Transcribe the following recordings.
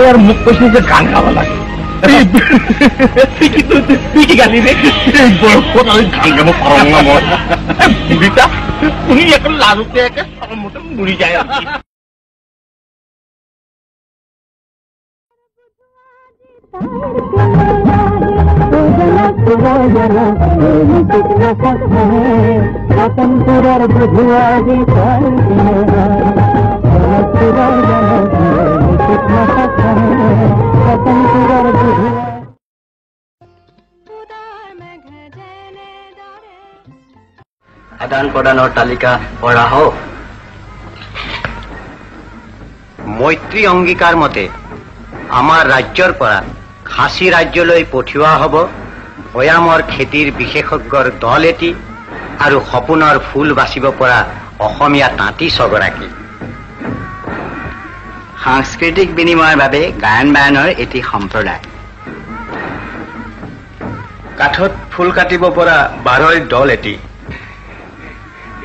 আর মুখ কইছিস যে গান গাওয়া লাগে তুই কি গালি রে বড় কথা গান গাবো পারো না বুড়িটা তুমি এখন লালুতে একে সবার মতো মুড়ি যায় আর কি আদান প্ৰদানৰ তালিকা পঢ়া হোক মৈত্ৰী অংগীকাৰ মতে আমাৰ ৰাজ্যৰ পৰা খাচী ৰাজ্যলৈ পঠিওৱা হ'ব ভৈয়ামৰ খেতিৰ বিশেষজ্ঞৰ দল এটি আৰু সপোনৰ ফুল বাচিব পৰা অসমীয়া তাঁতী ছগৰাকী সাংস্কৃতিক বিনিময়ৰ বাবে গায়ন বায়নৰ এটি সম্প্ৰদায় কাঠত ফুল কাটিব পৰা 12ৰ দল এটি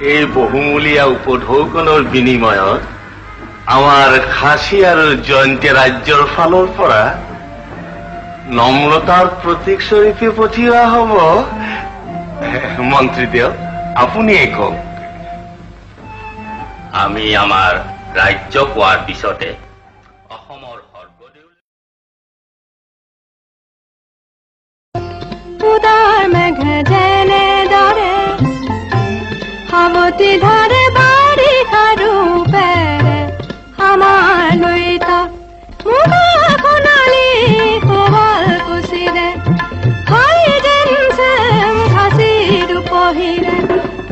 এই বহুমূলীয়া উপঢৌকনৰ বিনিময়ত আমাৰ খাচী আৰু জয়ন্তী ৰাজ্যৰ ফালৰ পৰা নম্ৰতাৰ প্ৰতীক স্বৰূপে পঠিওৱা হ'ব মন্ত্ৰীদেৱ আপুনিয়ে কওক আমি আমাৰ ৰাজ্য পোৱাৰ পিছতে অসমৰ সৰ্বদেউল উদাৰ মেঘ যেনেদৰে সাৱতি ধৰে বাৰিষা ৰূপেৰে আমাৰ লুইত মুগা সোণালী শুৱালকুছিৰে হয় যেন চেম খাচী ৰূপহীৰে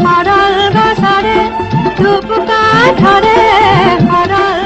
সৰল গছৰে ধূপ কাঠৰে